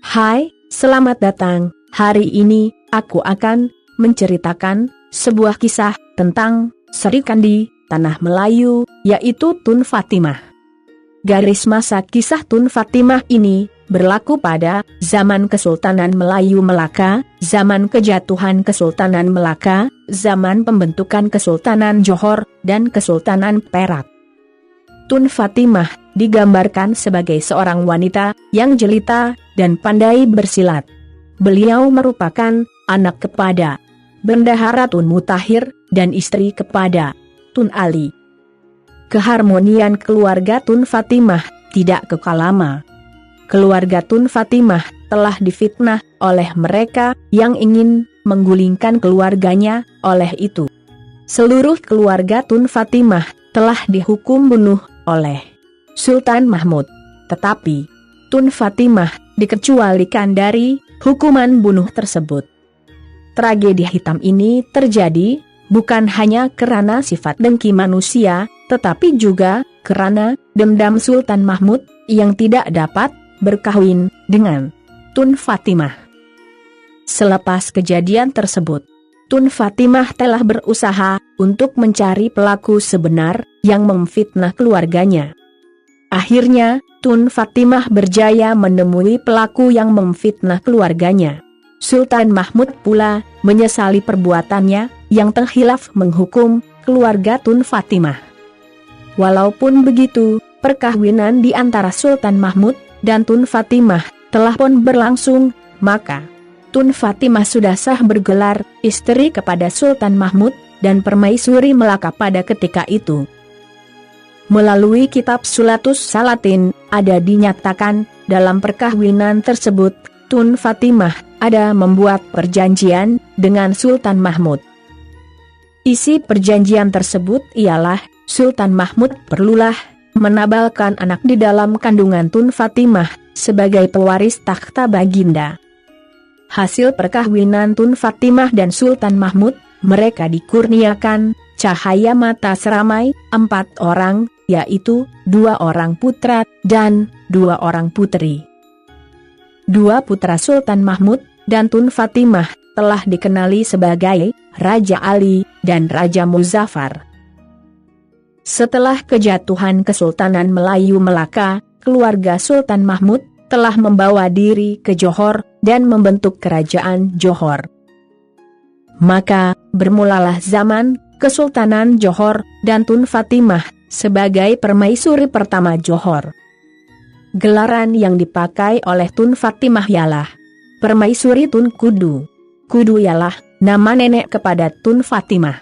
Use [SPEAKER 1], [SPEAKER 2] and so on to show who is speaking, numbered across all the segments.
[SPEAKER 1] Hai, selamat datang. Hari ini, aku akan menceritakan sebuah kisah tentang Sri Kandi, Tanah Melayu, yaitu Tun Fatimah. Garis masa kisah Tun Fatimah ini berlaku pada zaman Kesultanan Melayu Melaka, zaman kejatuhan Kesultanan Melaka, zaman pembentukan Kesultanan Johor, dan Kesultanan Perak. Tun Fatimah digambarkan sebagai seorang wanita yang jelita dan pandai bersilat. Beliau merupakan anak kepada Bendahara Tun Mutahir dan istri kepada Tun Ali. Keharmonian keluarga Tun Fatimah tidak kekal lama. Keluarga Tun Fatimah telah difitnah oleh mereka yang ingin menggulingkan keluarganya. Oleh itu, seluruh keluarga Tun Fatimah telah dihukum bunuh oleh Sultan Mahmud. Tetapi Tun Fatimah dikecualikan dari hukuman bunuh tersebut. Tragedi hitam ini terjadi bukan hanya karena sifat dengki manusia, tetapi juga karena dendam Sultan Mahmud yang tidak dapat berkahwin dengan Tun Fatimah. Selepas kejadian tersebut, Tun Fatimah telah berusaha untuk mencari pelaku sebenar yang memfitnah keluarganya. Akhirnya, Tun Fatimah berjaya menemui pelaku yang memfitnah keluarganya. Sultan Mahmud pula menyesali perbuatannya yang terkhilaf menghukum keluarga Tun Fatimah. Walaupun begitu, perkawinan di antara Sultan Mahmud dan Tun Fatimah telah pun berlangsung, maka Tun Fatimah sudah sah bergelar istri kepada Sultan Mahmud dan Permaisuri Melaka pada ketika itu. Melalui kitab Sulatus Salatin, ada dinyatakan dalam perkawinan tersebut, Tun Fatimah ada membuat perjanjian dengan Sultan Mahmud. Isi perjanjian tersebut ialah Sultan Mahmud perlulah menabalkan anak di dalam kandungan Tun Fatimah sebagai pewaris takhta baginda. Hasil perkawinan Tun Fatimah dan Sultan Mahmud, mereka dikurniakan cahaya mata seramai 4 orang, yaitu 2 orang putra dan 2 orang putri. 2 putra Sultan Mahmud dan Tun Fatimah telah dikenali sebagai Raja Ali dan Raja Muzaffar. Setelah kejatuhan Kesultanan Melayu Melaka, keluarga Sultan Mahmud telah membawa diri ke Johor dan membentuk kerajaan Johor. Maka, bermulalah zaman Kesultanan Johor dan Tun Fatimah sebagai permaisuri pertama Johor. Gelaran yang dipakai oleh Tun Fatimah ialah Permaisuri Tun Kudu. Kudu ialah nama nenek kepada Tun Fatimah.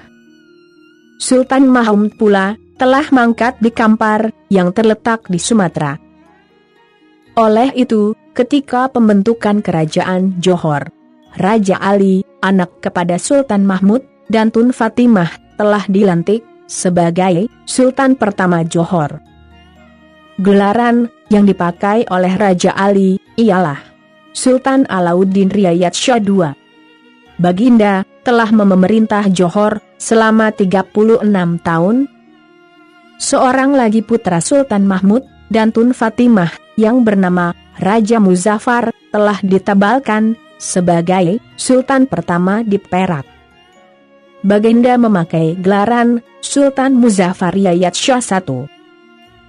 [SPEAKER 1] Sultan Mahmud pula telah mangkat di Kampar yang terletak di Sumatera. Oleh itu, ketika pembentukan kerajaan Johor, Raja Ali, anak kepada Sultan Mahmud dan Tun Fatimah, telah dilantik sebagai Sultan pertama Johor. Gelaran yang dipakai oleh Raja Ali ialah Sultan Alauddin Riayat Shah II. Baginda telah memerintah Johor selama 36 tahun. Seorang lagi putra Sultan Mahmud dan Tun Fatimah yang bernama Raja Muzaffar telah ditabalkan sebagai Sultan pertama di Perak. Baginda memakai gelaran Sultan Muzaffar Riayat Shah I.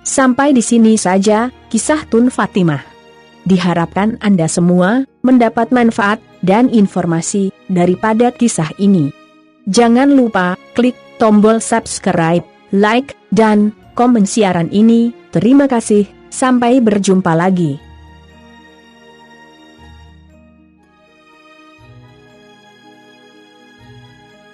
[SPEAKER 1] Sampai di sini saja kisah Tun Fatimah. Diharapkan Anda semua mendapat manfaat dan informasi daripada kisah ini. Jangan lupa klik tombol subscribe, like, dan komen siaran ini. Terima kasih, sampai berjumpa lagi.